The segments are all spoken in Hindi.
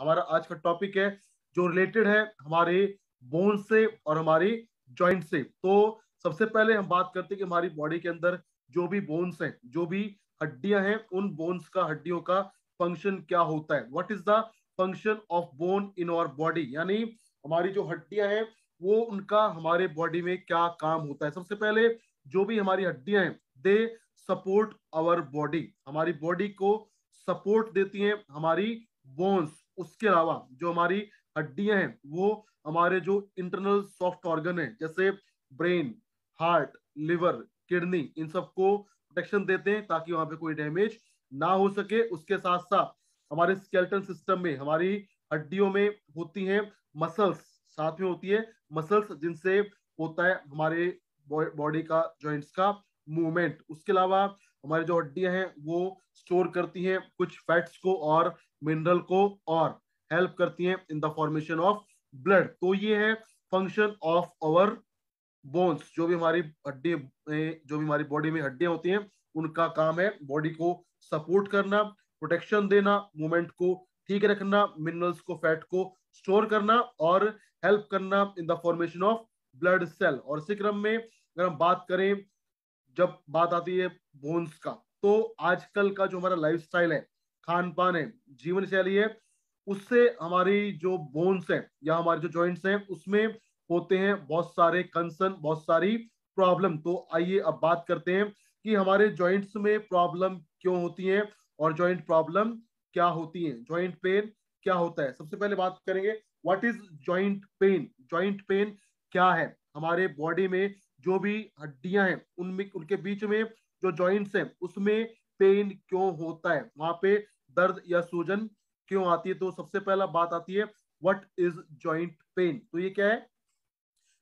हमारा आज का टॉपिक है जो रिलेटेड है हमारे बोन से और हमारी जॉइंट से। तो सबसे पहले हम बात करते हैं कि हमारी बॉडी के अंदर जो भी बोन्स हैं, जो भी हड्डियां हैं, उन बोन्स का, हड्डियों का फंक्शन क्या होता है। What is the function of bone in our body, यानी हमारी जो हड्डियां हैं वो उनका हमारे बॉडी में क्या काम होता है। सबसे पहले जो भी हमारी हड्डियां हैं, दे सपोर्ट आवर बॉडी, हमारी बॉडी को सपोर्ट देती हैं हमारी बोन्स। उसके अलावा जो हमारी हड्डियां हैं वो हमारे जो इंटरनल सॉफ्ट ऑर्गन है, जैसे ब्रेन, हार्ट, लिवर, किडनी, इन सबको प्रोटेक्शन देते हैं ताकि वहां पे कोई डैमेज ना हो सके। उसके साथ साथ हमारे स्केलेटन सिस्टम में, हमारी हड्डियों में होती हैं मसल्स, साथ में होती है मसल्स जिनसे होता है हमारे बॉडी का, जॉइंट्स का मूवमेंट। उसके अलावा हमारी जो हड्डियां हैं वो स्टोर करती हैं कुछ फैट्स को और मिनरल को, और हेल्प करती हैं इन द फॉर्मेशन ऑफ ब्लड। तो ये है फंक्शन ऑफ आवर बोन्स। जो भी हमारी हड्डी, जो भी हमारी बॉडी में हड्डियां होती हैं, उनका काम है बॉडी को सपोर्ट करना, प्रोटेक्शन देना, मूवमेंट को ठीक रखना, मिनरल्स को, फैट को स्टोर करना, और हेल्प करना in the formation of blood cell. और इसी क्रम में अगर हम बात करें, जब बात आती है बोन्स का, तो आजकल का जो हमारा लाइफस्टाइल है, खान पान है, जीवन शैली है, उससे हमारी जो बोन्स है या हमारे जो जॉइंट्स हैं उसमें होते हैं बहुत सारे कंसर्न, बहुत सारी प्रॉब्लम। तो आइए अब बात करते हैं कि हमारे जॉइंट्स में प्रॉब्लम क्यों होती है और जॉइंट प्रॉब्लम क्या होती है, जॉइंट पेन क्या होता है। सबसे पहले बात करेंगे what is joint pain. Joint pain क्या है। हमारे बॉडी में जो भी हड्डियां हैं उनमें, उनके बीच में जो जॉइंट्स हैं उसमें पेन क्यों होता है, वहां पे दर्द या सूजन क्यों आती है। तो सबसे पहला बात आती है व्हाट इज जॉइंट पेन। तो ये क्या है,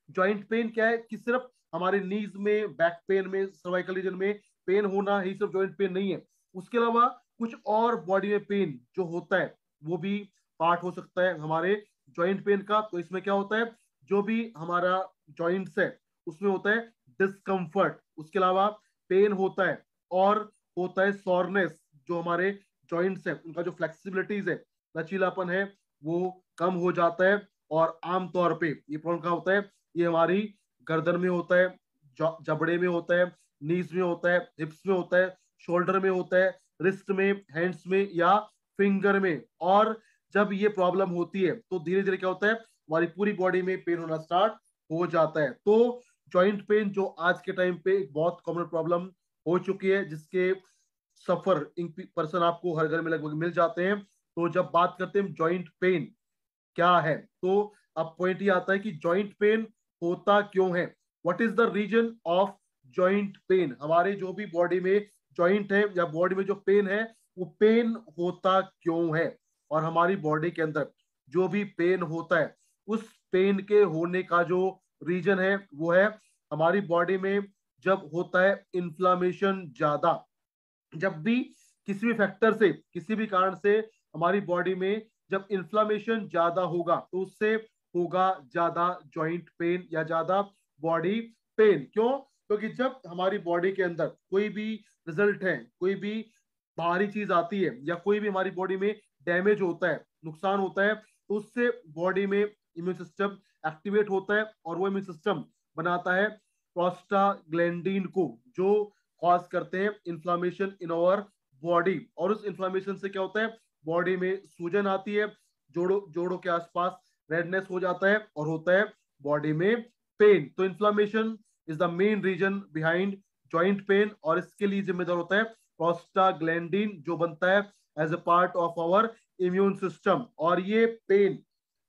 जॉइंट पेन क्या है कि सिर्फ हमारे नीज में, बैक पेन में, सर्वाइकल रीजन में पेन होना ही सिर्फ जॉइंट पेन नहीं है। उसके अलावा कुछ और बॉडी में पेन जो होता है वो भी पार्ट हो सकता है हमारे जॉइंट पेन का। तो इसमें क्या होता है, जो भी हमारा जॉइंट्स है उसमें होता है डिस्कम्फर्ट, उसके अलावा पेन होता है, और होता है सॉरनेस। जो हमारे जॉइंट्स है उनका जो फ्लेक्सिबिलिटीज है, लचीलापन है, वो कम हो जाता है। और आमतौर पे ये प्रॉब्लम कहाँ होता है, ये हमारी गर्दन में होता है, जबड़े में होता है, नीज में होता है, हिप्स में होता है, शोल्डर में होता है, रिस्ट में, हैंड्स में, या फिंगर में। और जब ये प्रॉब्लम होती है तो धीरे धीरे क्या होता है, हमारी पूरी बॉडी में पेन होना स्टार्ट हो जाता है। तो जॉइंट पेन जो आज के टाइम पे एक बहुत कॉमन प्रॉब्लम हो चुकी है, जिसके सफर पर्सन आपको हर घर में लगभग मिल जाते हैं। तो जब बात करते हैं जॉइंट पेन क्या है, तो अब पॉइंट ये आता है कि जॉइंट पेन होता क्यों है, what is the reason of joint pain. हमारे जो भी बॉडी में जॉइंट है या बॉडी में जो पेन है, वो पेन होता क्यों है। और हमारी बॉडी के अंदर जो भी पेन होता है, उस पेन के होने का जो रीजन है वो है हमारी बॉडी में जब होता है इन्फ्लामेशन ज्यादा। जब भी किसी भी फैक्टर से, किसी भी कारण से हमारी बॉडी में जब इन्फ्लामेशन ज्यादा होगा, तो उससे होगा ज्यादा जॉइंट पेन या ज्यादा बॉडी पेन। क्यों, क्योंकि जब हमारी बॉडी के अंदर कोई भी रिजल्ट है, कोई भी बाहरी चीज आती है, या कोई भी हमारी बॉडी में डैमेज होता है, नुकसान होता है, तो उससे बॉडी में इम्यून सिस्टम एक्टिवेट होता है, और वो इम्यून सिस्टम बनाता है प्रोस्टाग्लैंडिन को, जो कॉज करते हैं इन्फ्लामेशन इन आवर बॉडी। और उस इन्फ्लामेशन से क्या होता है, बॉडी में सूजन आती है, जोड़ों जोड़ों के आसपास रेडनेस हो जाता है, और होता है बॉडी में पेन। तो inflammation is the main reason behind joint pain, और इसके लिए जिम्मेदार होता है प्रोस्टाग्लैंडिन, जो बनता है as a part of our immune system. और ये पेन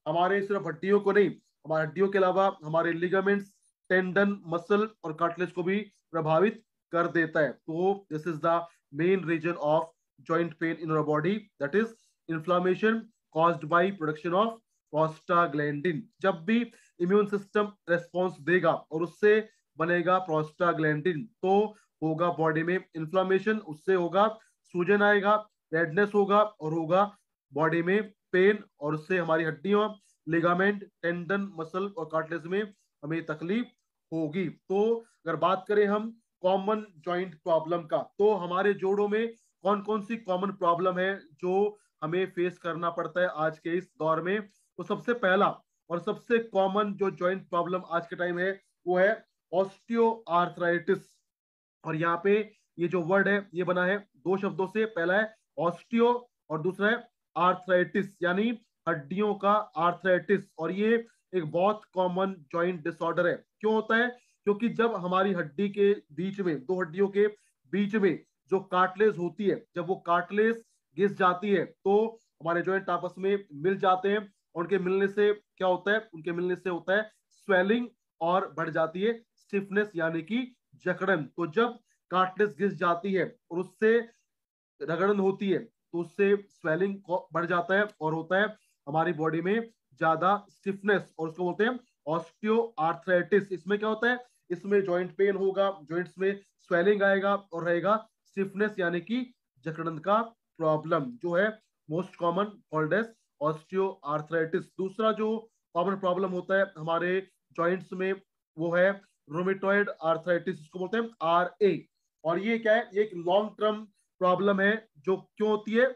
हमारे सिर्फ हड्डियों को नहीं, हमारे हड्डियों के अलावा हमारे लिगामेंट्स, टेंडन, मसल और कार्टिलेज को भी प्रभावित कर देता है। तो this is the main reason of joint pain in our body, that is inflammation caused by production of prostaglandin। जब भी इम्यून सिस्टम रेस्पॉन्स देगा और उससे बनेगा प्रोस्टाग्लैंडिन, तो होगा बॉडी में इन्फ्लामेशन, उससे होगा सूजन आएगा, रेडनेस होगा, और होगा बॉडी में पेन, और उससे हमारी हड्डियों, लिगामेंट, टेंडन, मसल और कार्टिलेज में हमें तकलीफ होगी। तो अगर बात करें हम कॉमन जॉइंट प्रॉब्लम का, तो हमारे जोड़ों में कौन कौन सी कॉमन प्रॉब्लम है जो हमें फेस करना पड़ता है आज के इस दौर में। तो सबसे पहला और सबसे कॉमन जो जॉइंट प्रॉब्लम आज के टाइम है वो है ऑस्टियो आर्थराइटिस। और यहाँ पे ये जो वर्ड है ये बना है दो शब्दों से, पहला है ऑस्टियो और दूसरा है आर्थराइटिस, यानी हड्डियों का आर्थराइटिस। और ये एक बहुत कॉमन जॉइंट डिसऑर्डर है। क्यों होता है? क्योंकि जब हमारी हड्डी के बीच में, दो हड्डियों के बीच में जो कार्टिलेज होती है, जब वो कार्टिलेज घिस जाती है तो हमारे जॉइंट आपस में मिल जाते हैं। और उनके मिलने से क्या होता है? उनके मिलने से होता है स्वेलिंग और बढ़ जाती है स्टिफनेस यानी कि जकड़न। तो जब कार्टिलेज घिस जाती है और उससे रगड़न होती है तो उससे स्वेलिंग बढ़ जाता है और होता है हमारी बॉडी में ज्यादा स्टिफनेस, और उसको बोलते हैं ऑस्टियो आर्थराइटिस। इसमें क्या होता है? इसमें जॉइंट पेन होगा, जॉइंट्स में स्वेलिंग आएगा और रहेगा स्टिफनेस यानी कि जकड़न का प्रॉब्लम, जो है most common called as osteoarthritis. दूसरा जो कॉमन प्रॉब्लम होता है हमारे जॉइंट्स में वो है रोमेटॉइड आर्थराइटिस, इसको बोलते हैं RA। और ये क्या है? ये एक लॉन्ग टर्म प्रॉब्लम है। जो क्यों होती है?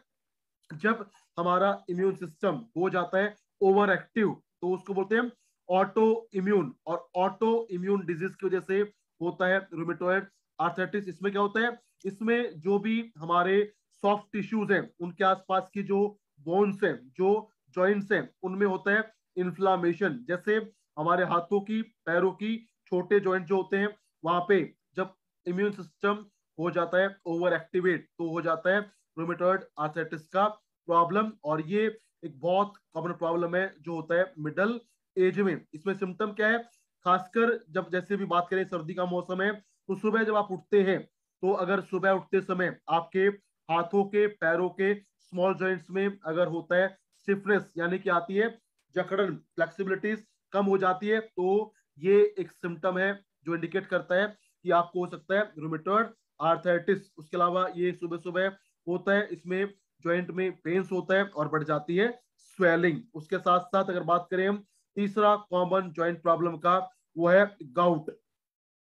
जब हमारा इम्यून सिस्टम हो जाता है ओवर एक्टिव तो उसको बोलते हैं ऑटो इम्यून, और ऑटो इम्यून डिजीज की वजह से होता है रूमेटॉइड आर्थराइटिस। इसमें क्या होता है? इसमें जो भी हमारे सॉफ्ट टिश्यूज हैं उनके आसपास की जो बोन्स हैं, जो जॉइंट्स हैं, उनमें होता है इन्फ्लामेशन। जैसे हमारे हाथों की, पैरों की छोटे जॉइंट जो होते हैं वहां पे जब इम्यून सिस्टम हो जाता है ओवर एक्टिवेट तो हो जाता है रूमेटॉइड आर्थराइटिस का प्रॉब्लम। और ये एक बहुत कॉमन प्रॉब्लम है जो होता है मिडल एज में। इसमें सिम्टम क्या है? खासकर जब जैसे भी बात करें सर्दी का मौसम है तो सुबह जब आप उठते हैं तो अगर सुबह उठते समय आपके हाथों के, पैरों के स्मॉल जॉइंट्स में अगर होता है स्टिफनेस यानी कि आती है जकड़न, फ्लेक्सिबिलिटीज कम हो जाती है, तो ये एक सिम्टम है जो इंडिकेट करता है कि आपको हो सकता है रूमेटॉइड आर्थराइटिस। उसके अलावा ये सुबह सुबह होता है, इसमें जॉइंट में पेन्स होता है और बढ़ जाती है स्वेलिंग। उसके साथ साथ अगर बात करें हम तीसरा कॉमन जॉइंट प्रॉब्लम का वो है गाउट।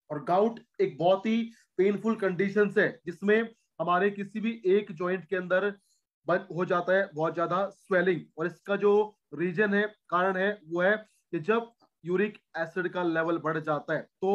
और गाउट एक बहुत ही पेनफुल कंडीशन है जिसमें हमारे किसी भी एक जॉइंट के अंदर बन हो जाता है बहुत ज्यादा स्वेलिंग। और इसका जो रीजन है, कारण है, वो है कि जब यूरिक एसिड का लेवल बढ़ जाता है तो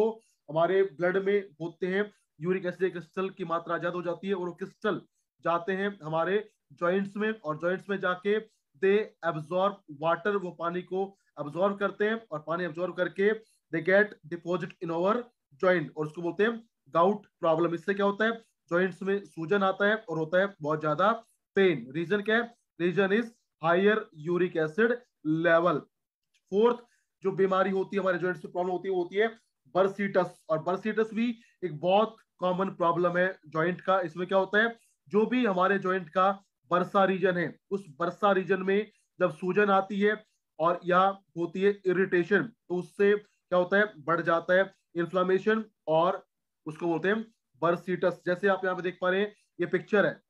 हमारे ब्लड में होते हैं यूरिक एसिड क्रिस्टल की मात्रा ज्यादा हो जाती है और वो क्रिस्टल जाते हैं हमारे जॉइंट्स में, और जॉइंट्स में जाके दे एब्जॉर्ब वाटर, वो पानी को एब्जॉर्ब करते हैं और पानी एब्जॉर्ब करके they get deposit in over joint, और उसको बोलते हैं गाउट प्रॉब्लम। इससे क्या होता है? जॉइंट्स में सूजन आता है और होता है बहुत ज्यादा पेन। रीजन क्या है? Reason is higher uric acid level. Fourth जो बीमारी होती है हमारे जॉइंट्स में प्रॉब्लम होती है वो होती है बर्सिटस। और बर्सिटस भी एक बहुत कॉमन प्रॉब्लम है जॉइंट का। इसमें क्या होता है? जो भी हमारे जॉइंट का बर्सा रीजन है उस बर्सा रीजन में जब सूजन आती है और या होती है इरिटेशन तो उससे क्या होता है? बढ़ जाता है इन्फ्लामेशन और उसको बोलते हैं बर्सिटस। जैसे आप यहाँ पे देख पा रहे हैं ये पिक्चर है,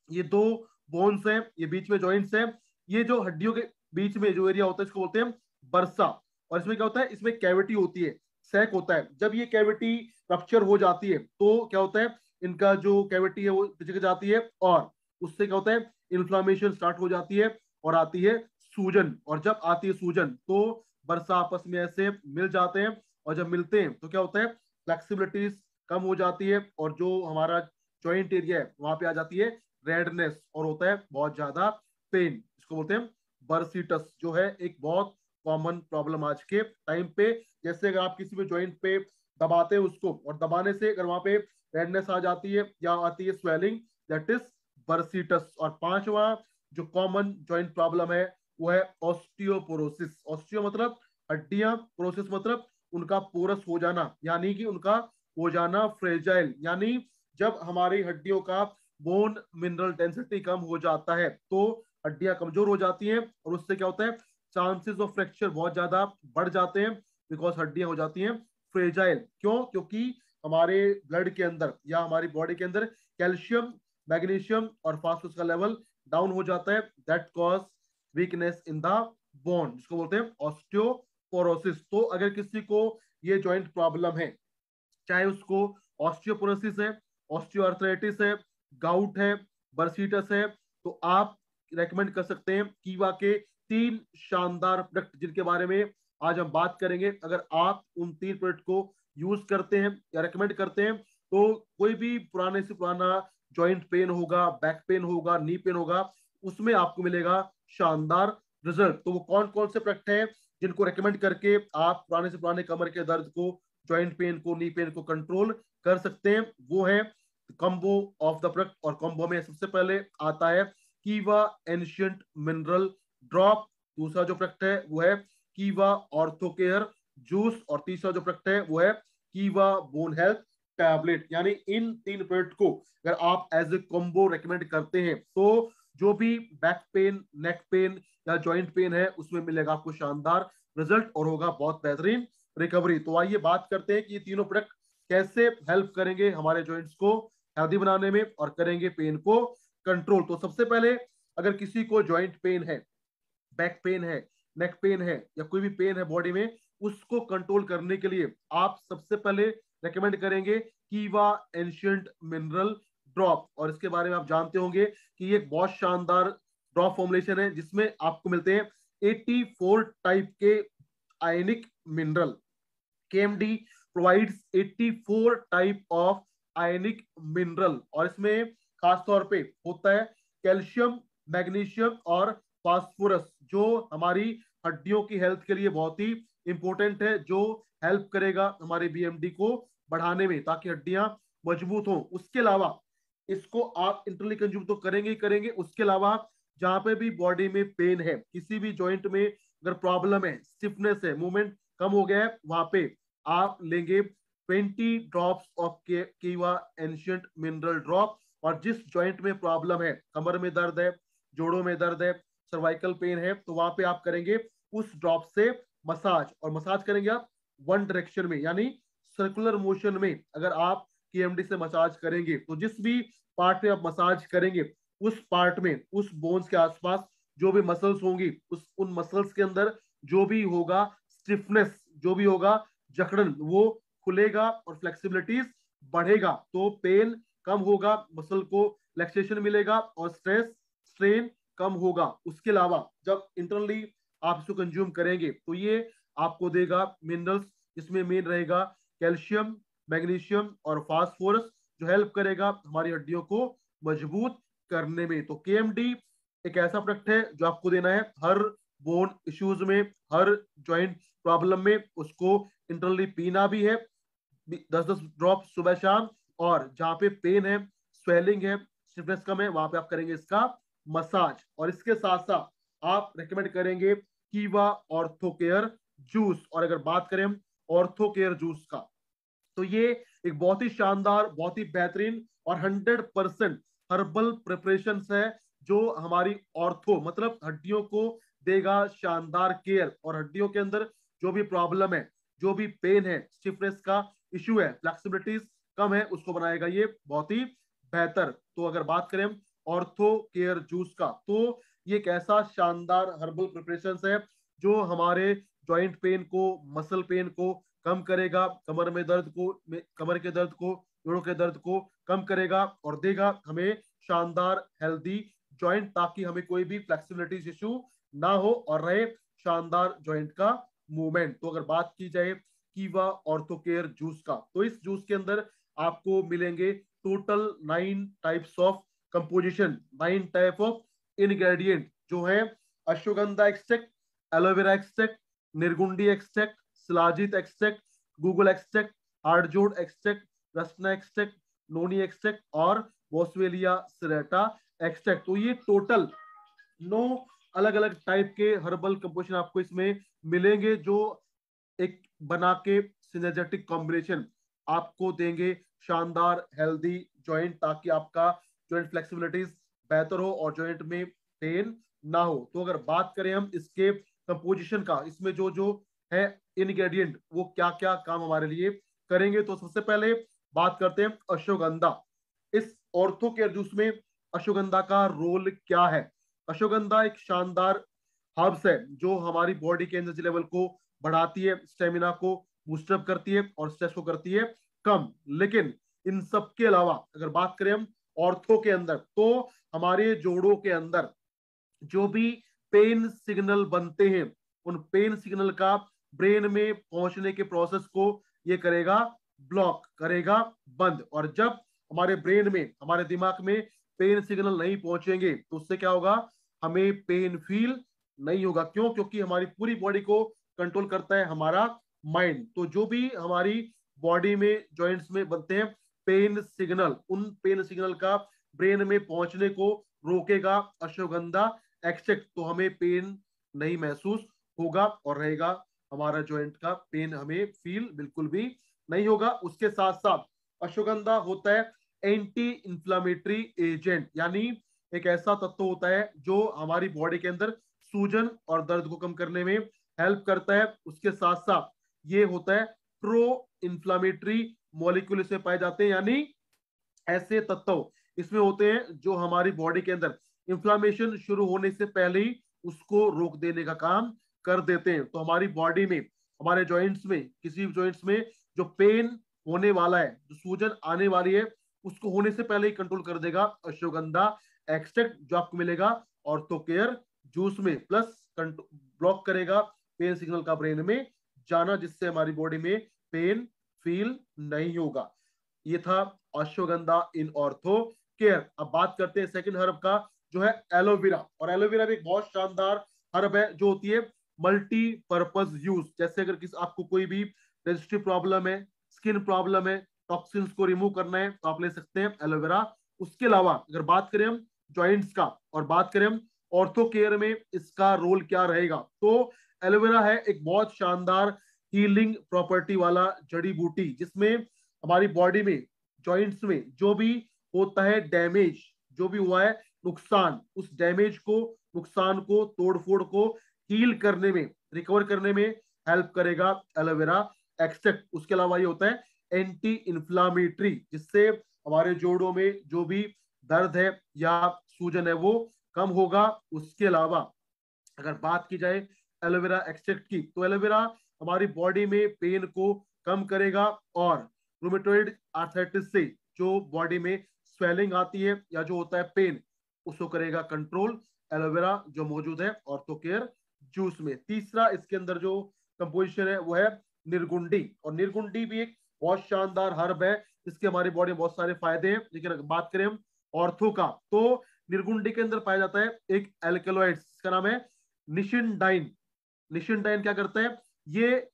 ये दो बोन्स हैं, ये बीच में जॉइंट्स हैं, ये जो हड्डियों के बीच में जो एरिया होता है इसको बोलते हैं बर्सा। और इसमें क्या होता है? इसमें कैविटी होती है, सैक होता है। जब ये कैविटी रप्चर हो जाती है तो क्या होता है? इनका जो कैविटी है वो पिचक जाती है और उससे क्या होता है? इन्फ्लामेशन स्टार्ट हो जाती है और आती है सूजन। और जब आती है सूजन तो बर्सा आपस में ऐसे मिल जाते हैं, और जब मिलते हैं तो क्या होता है? फ्लेक्सिबिलिटीज कम हो जाती है और जो हमारा जॉइंट एरिया है वहां पे आ जाती है रेडनेस और होता है बहुत ज्यादा पेन। इसको बोलते हैं बर्सिटस, जो है एक बहुत कॉमन प्रॉब्लम आज के टाइम पे। जैसे अगर आप किसी भी जॉइंट पे दबाते हैं उसको और दबाने से अगर वहां पे रेडनेस आ जाती है या आती है स्वेलिंग, दैट इज बर्सिटस। और पांचवा जो कॉमन जॉइंट प्रॉब्लम है वो है ऑस्टियोपोरोसिस। ऑस्टियो मतलब हड्डियां, पोरोसिस मतलब उनका पोरस हो जाना, यानी कि उनका हो जाना फ्रेजाइल। यानी जब हमारी हड्डियों का बोन मिनरल डेंसिटी कम हो जाता है तो हड्डियां कमजोर हो जाती हैं और उससे क्या होता है? चांसेस ऑफ फ्रैक्चर बहुत ज्यादा बढ़ जाते हैं, बिकॉज हड्डियां हो जाती हैं फ्रेजाइल। क्यों? क्योंकि हमारे ब्लड के अंदर या हमारी बॉडी के अंदर कैल्शियम, मैग्नीशियम और फास्फोरस का लेवल डाउन हो जाता है, that cause weakness in the bone, जिसको बोलते हैं ऑस्टियोपोरोसिस। तो अगर किसी को ये जॉइंट प्रॉब्लम है, चाहे उसको ऑस्टियोपोरोसिस है, ऑस्टियोआर्थराइटिस है, गाउट है, बर्सिटस है, तो आप रेकमेंड कर सकते हैं कीवा के 3 शानदार प्रोडक्ट जिनके बारे में आज हम बात करेंगे। अगर आप उन 3 प्रोडक्ट को यूज करते हैं या रेकमेंड करते हैं तो कोई भी पुराने से पुराना जॉइंट पेन होगा, बैक पेन होगा, नी पेन होगा, उसमें आपको मिलेगा शानदार रिजल्ट। तो वो कौन कौन से प्रोडक्ट हैं जिनको रेकमेंड करके आप पुराने से पुराने कमर के दर्द को, जॉइंट पेन को, नी पेन को कंट्रोल कर सकते हैं, वो है कॉम्बो ऑफ द प्रोडक्ट। और कॉम्बो में सबसे पहले आता है कीवा एंशिएंट मिनरल ड्रॉप, दूसरा जो प्रोडक्ट है वो है कीवा ऑर्थो केयर जूस, और तीसरा जो प्रोडक्ट है वो है कीवा बोन हेल्थ टैबलेट। यानी इन 3 प्रोडक्ट को अगर आप एज ए कॉम्बो रेकमेंड करते हैं तो जो भी बैक पेन, नेक पेन या जॉइंट पेन है उसमें मिलेगा आपको शानदार रिजल्ट और होगा बहुत बेहतरीन रिकवरी। तो आइए बात करते हैं कि ये तीनों प्रोडक्ट कैसे हेल्प करेंगे हमारे जॉइंट्स को हेल्दी बनाने में और करेंगे पेन को कंट्रोल। तो सबसे पहले अगर किसी को जॉइंट पेन है, बैक पेन है, नेक पेन है या कोई भी पेन है बॉडी में, उसको कंट्रोल करने के लिए आप सबसे पहले रेकमेंड करेंगे कीवा एंशिएंट मिनरल ड्रॉप। और इसके बारे में आप जानते होंगे कि ये एक बहुत शानदार ड्रॉप फॉर्मुलेशन है जिसमें आपको मिलते हैं 84 टाइप के ionic mineral. KMD provides 84 type of ionic mineral, और इसमें खास तौर पे होता है कैल्शियम, मैग्नीशियम और फास्फोरस, जो हमारी हड्डियों की हेल्थ के लिए बहुत ही इंपॉर्टेंट है, जो हेल्प करेगा हमारे बीएमडी को बढ़ाने में ताकि हड्डियां मजबूत हों। उसके अलावा इसको आप इंटरनली कंज्यूम तो करेंगे ही करेंगे, उसके अलावा जहां पे भी बॉडी में पेन है, किसी भी जॉइंट में अगर प्रॉब्लम है, स्टिफनेस है, मूवमेंट कम हो गया है, वहां पे आप लेंगे 20 ड्रॉप्स ऑफ कीवा एंशिएंट मिनरल ड्रॉप। और जिस जॉइंट में प्रॉब्लम है, कमर में दर्द है, जोड़ों में दर्द है, सर्वाइकल पेन है, तो वहां पे आप करेंगे उस ड्रॉप से मसाज। और मसाज करेंगे आप वन डायरेक्शन में, यानी सर्कुलर मोशन में। अगर आप केएमडी से मसाज करेंगे तो जिस भी पार्ट में आप मसाज करेंगे उस पार्ट में, उस बोन्स के आसपास जो भी मसल्स होंगी, उन मसल्स के अंदर जो भी होगा स्टिफनेस, जो भी होगा जकड़न, वो खुलेगा और फ्लेक्सिबिलिटीज बढ़ेगा, तो पेन कम होगा, मसल को रिलैक्सेशन मिलेगा और स्ट्रेस स्ट्रेन कम होगा। उसके अलावा जब इंटरनली आप इसको कंज्यूम करेंगे तो ये आपको देगा मिनरल्स, जिसमें मेन रहेगा कैल्शियम, मैग्नीशियम और फास्फोरस, जो हेल्प करेगा हमारी हड्डियों को मजबूत करने में। तो केएमडी एक ऐसा प्रोडक्ट है जो आपको देना है हर बोन इश्यूज में, हर जॉइंट प्रॉब्लम में। उसको इंटरनली पीना भी है 10-10 ड्रॉप सुबह शाम, और जहां पे पेन है, स्वेलिंग है, स्टिफनेस कम है, वहां पे आप करेंगे इसका मसाज। और इसके साथ साथ आप रेकमेंड करेंगे कीवा ऑर्थो केयर जूस। और अगर बात करें हम ऑर्थो केयर जूस का, तो ये एक बहुत ही शानदार, बहुत ही बेहतरीन और 100% हर्बल प्रिपरेशन है, जो हमारी ऑर्थो मतलब हड्डियों को देगा शानदार केयर। और हड्डियों के अंदर जो भी प्रॉब्लम है, जो भी पेन है, स्टिफनेस का इश्यू है, फ्लेक्सिबिलिटीज कम है, उसको बनाएगा ये बहुत ही बेहतर। तो अगर बात करें हम ऑर्थो केयर जूस का, तो ये एक ऐसा शानदार हर्बल प्रिपरेशन है जो हमारे जॉइंट पेन को, मसल पेन को कम करेगा, कमर में दर्द को, कमर के दर्द को, जोड़ों के दर्द को कम करेगा और देगा हमें शानदार हेल्दी जॉइंट, ताकि हमें कोई भी फ्लेक्सिबिलिटी इशू ना हो और रहे शानदार जॉइंट का मूवमेंट। तो अगर बात की जाए कीवा ऑर्थो केयर जूस का, तो इस जूस के अंदर आपको मिलेंगे total 9 types of composition, 9 type of ingredient, जो है ashwagandha extract, aloe vera extract, nirgundi extract, shilajit extract, guggul extract, hadjod extract, rasna extract, noni extract और बोस्वेलिया सिरेटा एक्सट्रैक्ट। तो ये टोटल 9 अलग अलग टाइप के हर्बल कंपोजिशन आपको इसमें मिलेंगे, जो एक बना के सिनर्जेटिक कॉम्बिनेशन आपको देंगे शानदार हेल्दी जॉइंट, ताकि आपका जॉइंट फ्लेक्सिबिलिटीज बेहतर हो और जॉइंट में पेन ना हो। तो अगर बात करें हम इसके कंपोजिशन का, इसमें जो जो है इंग्रेडिएंट, वो क्या क्या काम हमारे लिए करेंगे, तो सबसे पहले बात करते हैं अश्वगंधा। इस ऑर्थो केयर जूस में अश्वगंधा का रोल क्या है? अश्वगंधा एक शानदार हर्ब्स है जो हमारी बॉडी के एनर्जी लेवल को बढ़ाती है, स्टेमिना को बूस्टअप करती है और स्ट्रेस को करती है कम। लेकिन इन सब के अलावा अगर बात करें हम ऑर्थो के अंदर, तो हमारे जोड़ों के अंदर जो भी पेन सिग्नल बनते हैं उन पेन सिग्नल का ब्रेन में पहुंचने के प्रोसेस को ये करेगा, ब्लॉक करेगा, बंद। और जब हमारे ब्रेन में, हमारे दिमाग में पेन सिग्नल नहीं पहुंचेंगे तो उससे क्या होगा, हमें पेन फील नहीं होगा। क्यों? क्योंकि हमारी पूरी बॉडी को कंट्रोल करता है हमारा माइंड। तो जो भी हमारी बॉडी में जॉइंट्स में बनते हैं पेन सिग्नल, उन पेन सिग्नल का ब्रेन में पहुंचने को रोकेगा अश्वगंधा एक्सट्रैक्ट, तो हमें पेन नहीं महसूस होगा और रहेगा हमारा जॉइंट का पेन हमें फील बिल्कुल भी नहीं होगा। उसके साथ साथ अश्वगंधा होता है एंटी इंफ्लामेटरी एजेंट, यानी एक ऐसा तत्व होता है जो हमारी बॉडी के अंदर सूजन और दर्द को कम करने में हेल्प करता है। उसके साथ साथ ये होता है प्रो इंफ्लामेटरी मॉलिक्यूल इसमें पाए जाते हैं, यानी ऐसे तत्व इसमें होते हैं जो हमारी बॉडी के अंदर इंफ्लामेशन शुरू होने से पहले ही उसको रोक देने का काम कर देते हैं। तो हमारी बॉडी में, हमारे जॉइंट्स में, किसी भी जॉइंट्स में जो पेन होने वाला है, जो सूजन आने वाली है, उसको होने से पहले ही कंट्रोल कर देगा अश्वगंधा एक्सट्रैक्ट, जो आपको मिलेगा ऑर्थो केयर जूस में। प्लस ब्लॉक करेगा पेन सिग्नल का ब्रेन में जाना, जिससे हमारी बॉडी में पेन फील नहीं होगा। ये था अश्वगंधा इन ऑर्थो केयर। अब बात करते हैं सेकंड हर्ब का, जो है एलोवेरा। और एलोवेरा भी एक बहुत शानदार हर्ब है जो होती है मल्टी पर्पज यूज। जैसे अगर किसी आपको कोई भी डाइजेस्टिव प्रॉब्लम है, स्किन प्रॉब्लम है, टॉक्सिन्स को रिमूव करना है तो आप ले सकते हैं एलोवेरा। उसके अलावा अगर बात करें हम जॉइंट्स का और बात करें हम ऑर्थो केयर में इसका रोल क्या रहेगा, तो एलोवेरा है एक बहुत शानदार हीलिंग प्रॉपर्टी वाला जड़ी बूटी, जिसमें हमारी बॉडी में, जॉइंट्स में जो भी होता है डैमेज, जो भी हुआ है नुकसान, उस डैमेज को, नुकसान को, तोड़फोड़ को हील करने में, रिकवर करने में हेल्प करेगा एलोवेरा एक्सट्रैक्ट। उसके अलावा ये होता है एंटी इंफ्लामेटरी, जिससे हमारे जोड़ों में जो भी दर्द है या सूजन है वो कम होगा। उसके अलावा अगर बात की जाए एलोवेरा एक्सट्रैक्ट की, तो एलोवेरा हमारी बॉडी में पेन को कम करेगा और रूमेटॉइड आर्थराइटिस से जो बॉडी में स्वेलिंग आती है या जो होता है पेन, उसको करेगा कंट्रोल एलोवेरा जो मौजूद है ऑर्थो केयर जूस में। तीसरा इसके अंदर जो कंपोजिशन है वो है निर्गुंडी। और निर्गुंडी भी एक बहुत शानदार हर्ब है, जिसके हमारी बॉडी में बहुत सारे फायदे हैं। लेकिन अगर बात करें हम ऑर्थो का, तो निर्गुंडी के अंदर पाया जाता है एक एल्केलॉइड, इसका नाम है निशिनडाइन। निशिनडाइन क्या करता है, ये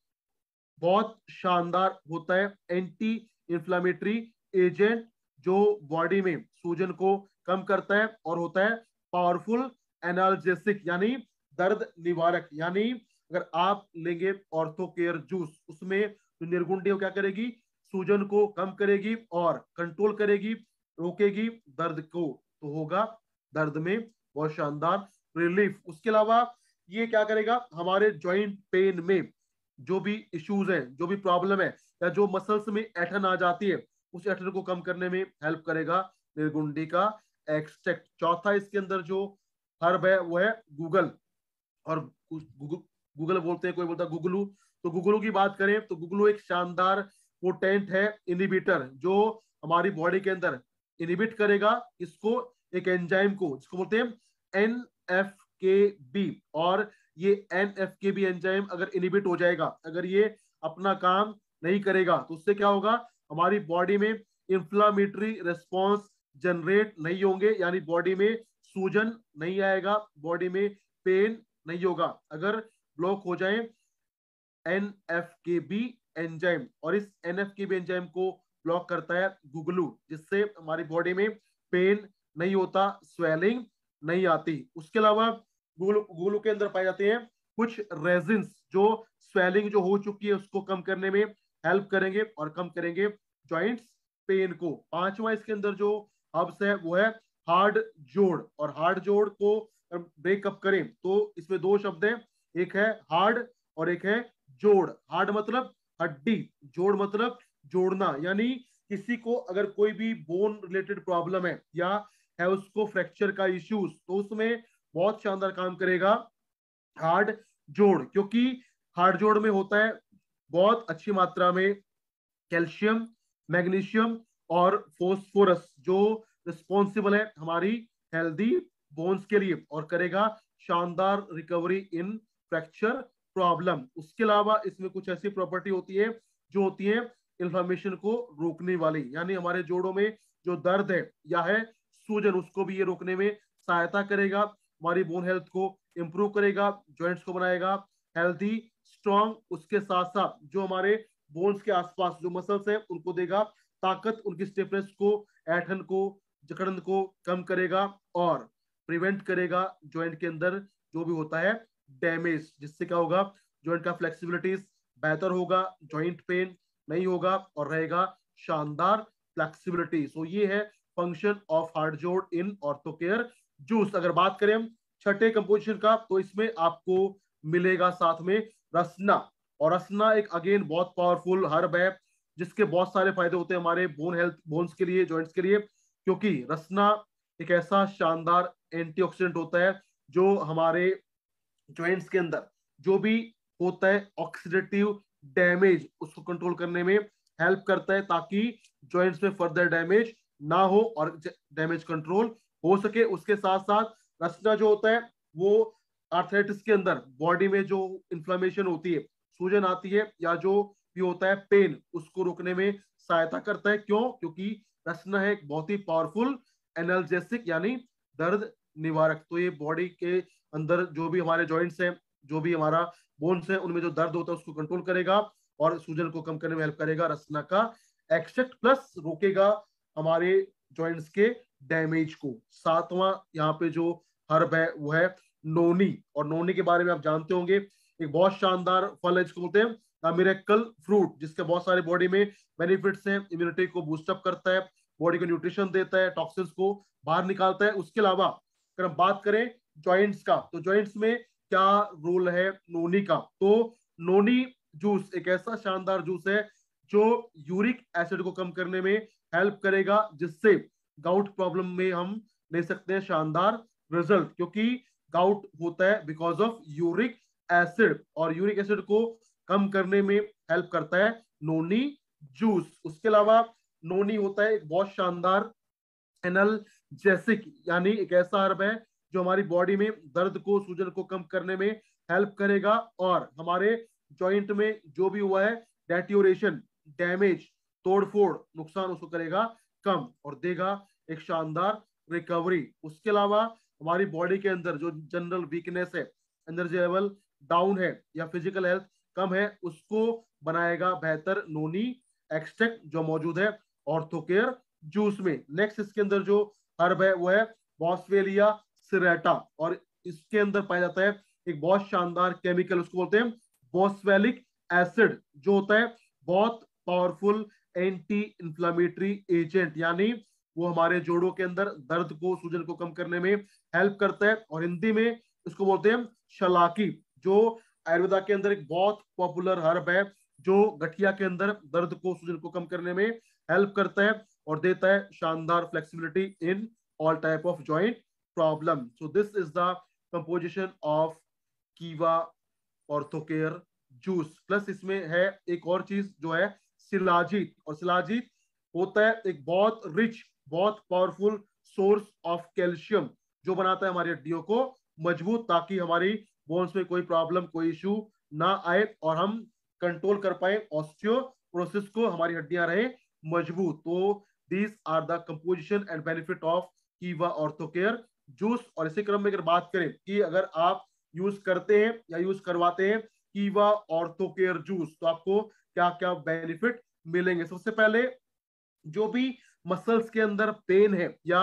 बहुत शानदार होता है एंटी इंफ्लामेटरी एजेंट, जो बॉडी में सूजन को कम करता है और होता है पावरफुल एनाल्जेसिक, यानी दर्द निवारक। यानी अगर आप लेंगे ऑर्थो केयर जूस, उसमें जो निर्गुंडी क्या करेगी, सूजन को कम करेगी और कंट्रोल करेगी, रोकेगी दर्द को, तो होगा दर्द में बहुत शानदार रिलीफ। उसके अलावा ये क्या करेगा, हमारे जॉइंट पेन में जो भी इश्यूज है, जो भी प्रॉब्लम है, या जो मसल्स में ऐठन आ जाती है, उस ऐठन को कम करने में हेल्प करेगा निर्गुंडी का एक्सट्रैक्ट। चौथा इसके अंदर जो हर्ब है वो है गूगल। और गूगल बोलते हैं, कोई बोलता है गुगलू। तो गुगलू की बात करें तो गुगलू एक शानदार पोटेंट है इनिबिटर, जो हमारी बॉडी के अंदर इनिबिट करेगा इसको, एक एंजाइम को, जिसको बोलते हैं NF-κB। और ये NF-κB एंजाइम अगर इनिबिट हो जाएगा, अगर ये अपना काम नहीं करेगा, तो उससे क्या होगा, हमारी बॉडी में इंफ्लामेटरी रिस्पॉन्स जनरेट नहीं होंगे, यानी बॉडी में सूजन नहीं आएगा, बॉडी में पेन नहीं होगा। अगर ब्लॉक हो जाए NF-κB एंजाइम, और इस NF-κB एंजाइम को ब्लॉक करता है गुगलू, जिससे हमारी बॉडी में पेन नहीं होता, स्वेलिंग नहीं आती। उसके अलावा गुगलू के अंदर पाए जाते हैं कुछ रेजिन्स, जो स्वेलिंग जो हो चुकी है उसको कम करने में हेल्प करेंगे और कम करेंगे जॉइंट्स पेन को। पांचवा इसके अंदर जो हर्ब्स है वो है हार्ड जोड़। और हार्ड जोड़ को ब्रेकअप करें तो इसमें दो शब्द हैं, एक है हार्ड और एक है जोड़। हार्ड मतलब हड्डी, जोड़ मतलब जोड़ना, यानी किसी को अगर कोई भी बोन रिलेटेड प्रॉब्लम है या है उसको फ्रैक्चर का इश्यूज, तो उसमें बहुत शानदार काम करेगा हार्ड जोड़। क्योंकि हार्ड जोड़ में होता है बहुत अच्छी मात्रा में कैल्शियम, मैग्नीशियम और फोस्फोरस, जो रिस्पॉन्सिबल है हमारी हेल्दी बोन्स के लिए और करेगा शानदार रिकवरी इन फ्रैक्चर प्रॉब्लम। उसके अलावा इसमें कुछ ऐसी प्रॉपर्टी होती है जो होती है इन्फ्लेमेशन को रोकने वाली, यानी हमारे जोड़ों में जो दर्द है या है सूजन, उसको भी ये रोकने में सहायता करेगा, हमारी बोन हेल्थ को इंप्रूव करेगा, जॉइंट्स को बनाएगा हेल्दी स्ट्रॉन्ग। उसके साथ साथ जो हमारे बोन्स के आसपास जो मसल्स है उनको देगा ताकत, उनकी स्टिफनेस को, ऐठन को, जकड़न को कम करेगा और प्रिवेंट करेगा जॉइंट के अंदर जो भी होता है डैमेज, जिससे क्या होगा, जॉइंट का फ्लेक्सिबिलिटीज बेहतर होगा, जॉइंट पेन नहीं होगा और रहेगा शानदार फ्लेक्सिबिलिटी। सो ये है फंक्शन ऑफ हार्ड जोड़ इन ऑर्थोकेयर जूस। अगर बात करें हम छठे कंपोजिशन का, तो इसमें आपको मिलेगा साथ में रसना। और रसना एक अगेन बहुत पावरफुल हर्ब है जिसके बहुत सारे फायदे होते हैं हमारे बोन हेल्थ, बोन्स के लिए, जॉइंट्स के लिए, क्योंकि रसना एक ऐसा शानदार एंटीऑक्सीडेंट होता है जो हमारे जॉइंट्स के अंदर जो भी होता है ऑक्सीडेटिव डैमेज उसको कंट्रोल करने में हेल्प करता है, ताकि जॉइंट्स में फर्दर डैमेज ना हो और डैमेज कंट्रोल हो सके। उसके साथ साथ रसना जो होता है वो आर्थराइटिस के अंदर बॉडी में जो इन्फ्लेमेशन होती है, सूजन आती है या जो भी होता है पेन, उसको रोकने में सहायता करता है। क्यों? क्योंकि रसना है एक बहुत ही पावरफुल एनाल्जेसिक यानी दर्द निवारक। तो ये बॉडी के अंदर जो भी हमारे जॉइंट्स हैं, जो भी हमारा बोन्स है, उनमें जो दर्द होता है उसको कंट्रोल करेगा और सूजन को कम करने में हेल्प करेगा रसना का एक्सट्रैक्ट, प्लस रोकेगा हमारे जॉइंट्स के डैमेज को। सातवां यहाँ पे जो हर्ब है वो है नोनी। और नोनी के बारे में आप जानते होंगे, एक बहुत शानदार फल है जिसको बोलते हैं मिरेकल फ्रूट, जिसके बहुत सारे बॉडी में बेनिफिट्स हैं। इम्यूनिटी को बूस्टअप करता है, बॉडी को न्यूट्रिशन देता है, टॉक्सिन्स को बाहर निकालता है। उसके अलावा अगर हम बात करें जॉइंट्स का, तो जॉइंट्स में क्या रोल है नोनी का? तो नोनी जूस एक ऐसा शानदार जूस है जो यूरिक एसिड को कम करने में हेल्प करेगा, जिससे गाउट प्रॉब्लम में हम ले सकते हैं शानदार रिजल्ट, क्योंकि गाउट होता है बिकॉज ऑफ यूरिक एसिड और यूरिक एसिड को कम करने में हेल्प करता है नोनी जूस। उसके अलावा नोनी होता है एक बहुत शानदार एनाल्जेसिक, यानी एक ऐसा हर्ब है जो हमारी बॉडी में दर्द को, सूजन को कम करने में हेल्प करेगा और हमारे जॉइंट में जो भी हुआ है डेट्योरेशन, डैमेज, तोड़फोड़, नुकसान, उसको करेगा कम और देगा एक शानदार रिकवरी। उसके अलावा हमारी बॉडी के अंदर जो जनरल वीकनेस है, एनर्जी लेवल डाउन है या फिजिकल हेल्थ कम है, उसको बनाएगा बेहतर नोनी एक्सट्रैक्ट जो मौजूद है ऑर्थोकेयर जूस में। नेक्स्ट इसके अंदर जो हर्ब है वो है बॉस्वेलिया सिरेटा और इसके अंदर पाया जाता है एक बहुत शानदार केमिकल, उसको बोलते हैं बॉस्वेलिक एसिड, जो होता है बहुत पावरफुल एंटी इंफ्लेमेटरी एजेंट, यानी वो हमारे जोड़ों के अंदर दर्द को, सूजन को कम करने में हेल्प करता है। और हिंदी में इसको बोलते हैं शलाकी, जो आयुर्वेदा के अंदर एक बहुत पॉपुलर हर्ब है जो गठिया के अंदर दर्द को, सूजन को कम करने में हेल्प करता है और देता है शानदार flexibility in all type of joint problem. So this is the composition of Kiva Orthocare juice. Plus इसमें है एक और चीज जो है शिलाजीत, और शिलाजीत होता है एक बहुत रिच, बहुत पावरफुल सोर्स ऑफ कैल्शियम जो बनाता है हमारी हड्डियों को मजबूत, ताकि हमारी बोन्स में कोई प्रॉब्लम, कोई इशू ना आए और हम कंट्रोल कर पाए ऑस्टियोपोरोसिस को, हमारी हड्डियां रहे मजबूत। तो these are the composition and benefit of Kiva Orthocare juice. और इसी क्रम में अगर बात करें कि अगर आप यूज करते हैं या यूज करवाते हैं कीवा ऑर्थोकेयर जूस, तो आपको क्या क्या बेनिफिट मिलेंगे? सबसे पहले जो भी मसल्स के अंदर पेन है या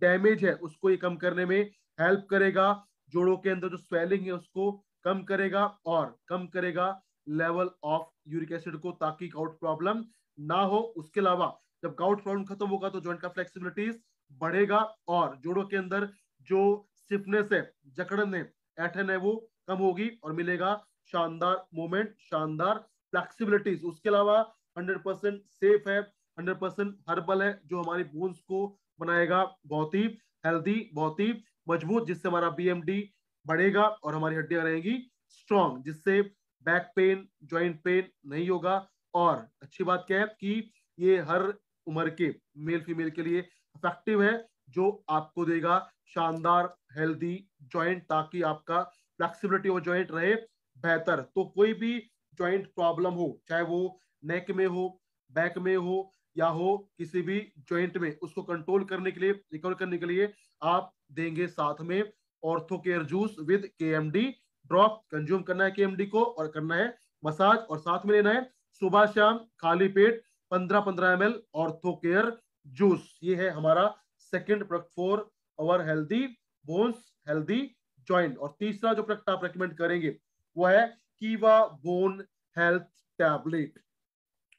डैमेज है उसको ये कम करने में हेल्प करेगा, जोड़ों के अंदर जो स्वेलिंग है उसको कम करेगा और कम करेगा लेवल ऑफ यूरिक एसिड को, ताकि गाउट प्रॉब्लम ना हो। उसके अलावा जब गाउट प्रॉब्लम खत्म होगा तो जॉइंट का फ्लेक्सिबिलिटीज बढ़ेगा और जोड़ों के अंदर जो स्टिफनेस है, जकड़न है, ऐठन है, वो कम होगी और मिलेगा शानदार मूवमेंट, शानदार फ्लेक्सिबिलिटीज। उसके अलावा 100% सेफ है, 100% हर्बल है, जो हमारी बोन्स को बनाएगा बहुत ही हेल्दी, बहुत ही मजबूत, जिससे हमारा बीएमडी बढ़ेगा और हमारी हड्डियां रहेंगी स्ट्रॉन्ग, जिससे बैक पेन, जॉइंट पेन नहीं होगा। और अच्छी बात क्या है कि ये हर उम्र के मेल फीमेल के लिए इफेक्टिव है, जो आपको देगा शानदार हेल्दी जॉइंट, ताकि आपका फ्लेक्सिबिलिटी ऑफ जॉइंट रहे बेहतर। तो कोई भी जॉइंट प्रॉब्लम हो, चाहे वो नेक में हो, बैक में हो, या हो किसी भी जॉइंट में, उसको कंट्रोल करने के लिए, रिकवर करने के लिए आप देंगे साथ में ortho care juice with KMD drop. Consume करना है केएमडी को और करना है मसाज, और साथ में लेना है सुबह शाम खाली पेट 15-15 ml ऑर्थो केयर जूस। ये है हमारा second product for our healthy bones, healthy joint. और तीसरा जो प्रोडक्ट आप रेकमेंड करेंगे वो है कीवा बोन हेल्थ टैबलेट।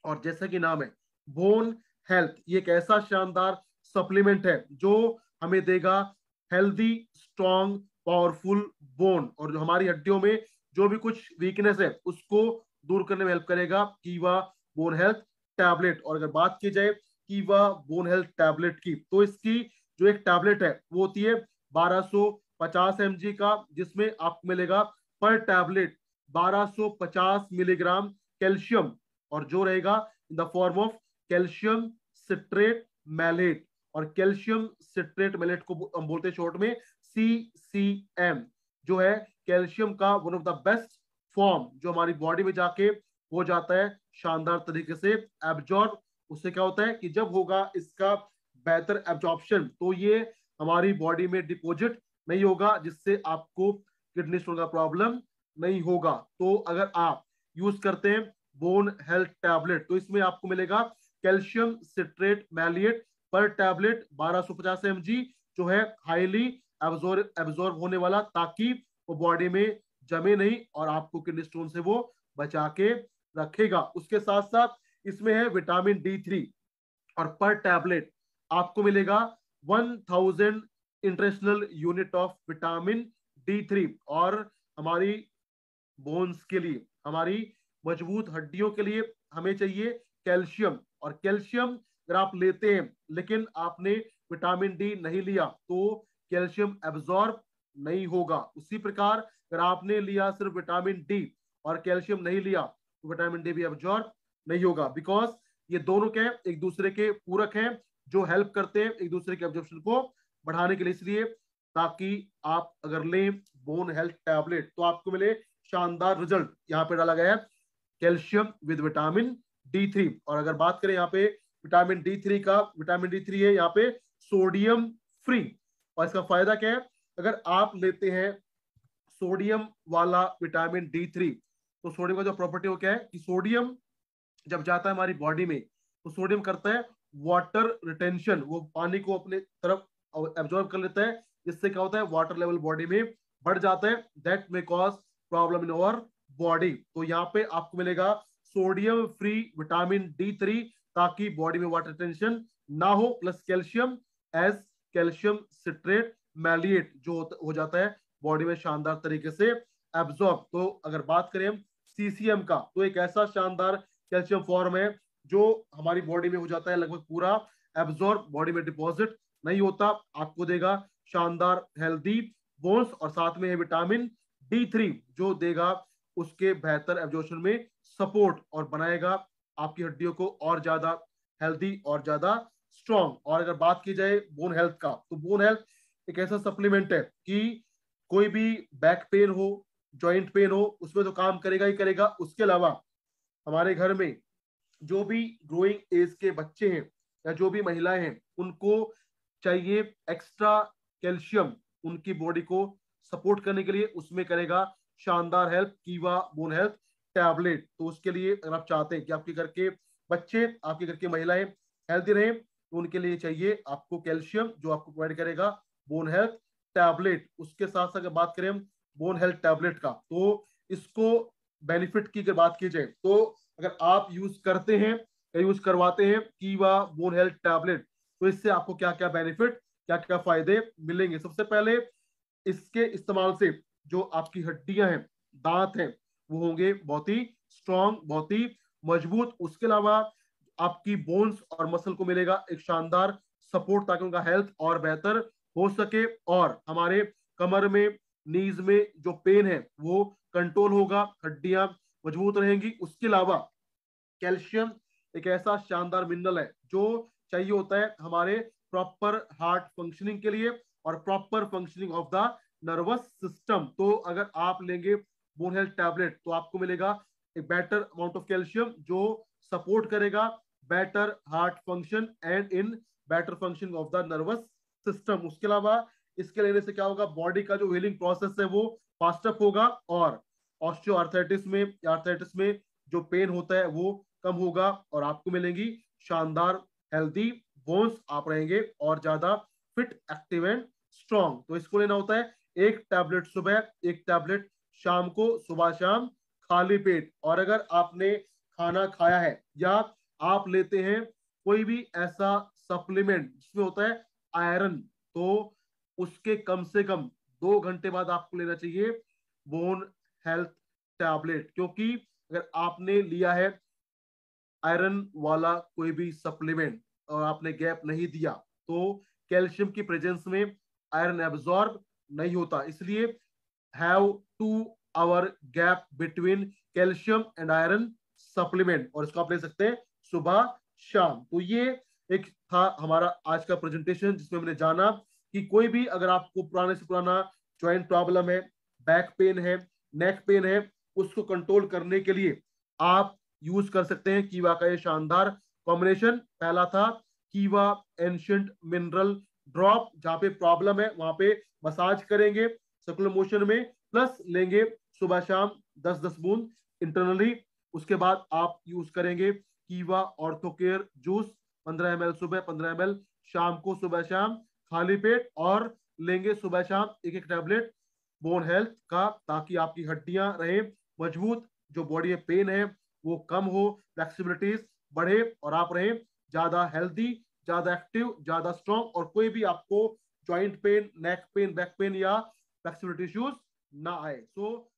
और जैसा कि नाम है बोन हेल्थ, ये एक ऐसा शानदार सप्लीमेंट है जो हमें देगा हेल्दी स्ट्रॉन्ग पावरफुल बोन, और जो हमारी हड्डियों में जो भी कुछ वीकनेस है उसको दूर करने में हेल्प करेगा कीवा बोन हेल्थ टैबलेट। और अगर बात की जाए कीवा बोन हेल्थ टैबलेट की, तो इसकी जो एक टैबलेट है वो होती है 1250 mg का, जिसमें आपको मिलेगा पर टैबलेट 1250 मिलीग्राम कैल्शियम, और जो रहेगा in the form of calcium citrate malate. और कैल्शियम सिट्रेट मैलेट को हम बोलते हैं शॉर्ट में CCM, जो है कैल्शियम का one of the best form, जो हमारी बॉडी में जाके हो जाता है शानदार तरीके से एब्जॉर्ब। उससे क्या होता है कि जब होगा इसका बेहतर एब्जॉर्प्शन, तो ये हमारी बॉडी में डिपॉजिट नहीं होगा, जिससे आपको किडनी स्टोन का प्रॉब्लम नहीं होगा। तो अगर आप यूज करते हैं बोन हेल्थ टैबलेट, तो इसमें आपको मिलेगा कैल्शियम सिट्रेट मैलिएट पर टैबलेट 1250 mg, जो है हाईली एब्जॉर्ब होने वाला, ताकि वो बॉडी में जमे नहीं और आपको किडनी स्टोन से वो बचा के रखेगा। उसके साथ साथ इसमें है विटामिन D3, और पर टैबलेट आपको मिलेगा 1000 international unit of vitamin D3। और हमारी बोन्स के लिए, हमारी मजबूत हड्डियों के लिए हमें चाहिए कैल्शियम। और कैल्शियम अगर आप लेते हैं लेकिन आपने विटामिन डी नहीं लिया, तो कैल्शियम एब्जॉर्ब नहीं होगा। उसी प्रकार अगर आपने लिया सिर्फ विटामिन डी और कैल्शियम नहीं लिया, तो विटामिन डी भी एब्जॉर्ब नहीं होगा, बिकॉज ये दोनों क्या है, एक दूसरे के पूरक हैं, जो हेल्प करते हैं एक दूसरे के एब्जॉर्प्शन को बढ़ाने के लिए। इसलिए ताकि आप अगर लें बोन हेल्थ टैबलेट, तो आपको मिले शानदार रिजल्ट। यहाँ पे डाला गया है कैल्शियम विद विटामिन D3। और अगर बात करें यहाँ पे विटामिन D3 का, विटामिन D3 है यहाँ पे सोडियम फ्री। और इसका फायदा क्या है, अगर आप लेते हैं सोडियम वाला विटामिन D3, तो सोडियम का जो प्रॉपर्टी हो क्या है कि सोडियम जब जाता है हमारी बॉडी में, तो सोडियम करता है वाटर रिटेंशन, वो पानी को अपने तरफ एब्जॉर्ब कर लेता है, जिससे क्या होता है वाटर लेवल बॉडी में बढ़ जाता है, that may cause problem in our body. तो यहाँ पे आपको मिलेगा सोडियम फ्री विटामिन D3, ताकि बॉडी में वाटर टेंशन ना हो, plus calcium as calcium citrate malate जो हो जाता है बॉडी में शानदार तरीके से एब्जॉर्ब। तो अगर बात करें हम CCM का, तो एक ऐसा शानदार कैल्शियम फॉर्म है जो हमारी बॉडी में हो जाता है लगभग पूरा एब्जॉर्ब, बॉडी में डिपॉजिट नहीं होता, आपको देगा शानदार हेल्दी बोन्स। और साथ में है विटामिन D3 जो देगा उसके बेहतर एब्जॉर्प्शन में सपोर्ट, और बनाएगा आपकी हड्डियों को और ज्यादा हेल्दी और ज्यादा स्ट्रॉन्ग। और अगर बात की जाए बोन हेल्थ का, तो बोन हेल्थ एक ऐसा सप्लीमेंट है कि कोई भी बैक पेन हो, जॉइंट पेन हो, उसमें तो काम करेगा ही करेगा। उसके अलावा हमारे घर में जो भी ग्रोइंग एज के बच्चे हैं या जो भी महिलाएं हैं, उनको चाहिए एक्स्ट्रा कैल्शियम उनकी बॉडी को सपोर्ट करने के लिए, उसमें करेगा शानदार हेल्प कीवा बोन हेल्थ टैबलेट। तो उसके लिए अगर आप चाहते हैं कि आपके घर के बच्चे, आपके घर की महिलाएं हेल्दी रहें, तो उनके लिए चाहिए आपको कैल्शियम, जो आपको प्रोवाइड करेगा बोन हेल्थ टैबलेट। उसके साथ साथ अगर बात करें हम बोन हेल्थ टैबलेट का, तो इसको बेनिफिट की अगर बात की जाए, तो अगर आप यूज करते हैं या यूज करवाते हैं कीवा बोन हेल्थ टैबलेट, तो इससे आपको क्या क्या बेनिफिट, क्या क्या फायदे मिलेंगे। सबसे पहले इसके इस्तेमाल से जो आपकी हड्डियां हैं, दांत हैं, वो होंगे बहुत ही स्ट्रॉन्ग, बहुत ही मजबूत। उसके अलावा आपकी बोन्स और मसल को मिलेगा एक शानदार सपोर्ट, ताकि उनका हेल्थ और बेहतर हो सके, और हमारे कमर में, नीज में जो पेन है वो कंट्रोल होगा, हड्डियां मजबूत रहेंगी। उसके अलावा कैल्शियम एक ऐसा शानदार मिनरल है जो चाहिए होता है हमारे प्रॉपर हार्ट फंक्शनिंग के लिए, और proper functioning of the nervous system. तो अगर आप लेंगे बोन हेल्थ टैबलेट तो आपको मिलेगा एक बेटर अमाउंट ऑफ कैल्शियम जो सपोर्ट करेगा better heart function and in better function of the nervous system. उसके अलावा इसके लेने से क्या होगा, बॉडी का जो हीलिंग प्रोसेस है वो फास्टअप होगा और आर्थराइटिस में जो पेन होता है वो कम होगा और आपको मिलेंगी शानदार हेल्दी बोन्स। आप रहेंगे और ज्यादा फिट, एक्टिव एंड स्ट्रॉन्ग। तो इसको लेना होता है एक टैबलेट सुबह, एक टैबलेट शाम को, सुबह शाम खाली पेट। और अगर आपने खाना खाया है या आप लेते हैं कोई भी ऐसा सप्लीमेंट जिसमें होता है आयरन, तो उसके कम से कम 2 घंटे बाद आपको लेना चाहिए बोन हेल्थ टैबलेट। क्योंकि अगर आपने लिया है आयरन वाला कोई भी सप्लीमेंट और आपने गैप नहीं दिया तो कैल्शियम की प्रेजेंस में आयरन एब्जॉर्ब नहीं होता। इसलिए have 2 hour gap between calcium and iron supplement, और इसको आप ले सकते हैं सुबह शाम। तो ये एक था हमारा आज का प्रेजेंटेशन जिसमें हमने जाना कि कोई भी अगर आपको पुराने से पुराना ज्वाइंट प्रॉब्लम है, बैक पेन है, नेक पेन है, उसको कंट्रोल करने के लिए आप यूज कर सकते हैं कीवा का ये शानदार कॉम्बिनेशन। पहला था कीवा एंशियंट मिनरल ड्रॉप, जहां पे प्रॉब्लम है वहां पे मसाज करेंगे सर्कुलर मोशन में, प्लस लेंगे सुबह शाम 10-10 बूंद इंटरनली। उसके बाद आप यूज करेंगे कीवा ऑर्थोकेयर जूस 15 ml सुबह, 15 ml शाम को, सुबह शाम खाली पेट, और लेंगे सुबह शाम एक एक टैबलेट बोन हेल्थ का, ताकि आपकी हड्डियां रहें मजबूत, जो बॉडी में पेन है वो कम हो, फ्लेक्सिबिलिटीज बढ़े और आप रहें ज्यादा हेल्दी, ज्यादा एक्टिव, ज्यादा स्ट्रॉन्ग, और कोई भी आपको joint pain, neck pain, back pain या फ्लेक्सिबिलिटी इश्यूज ना आए। सो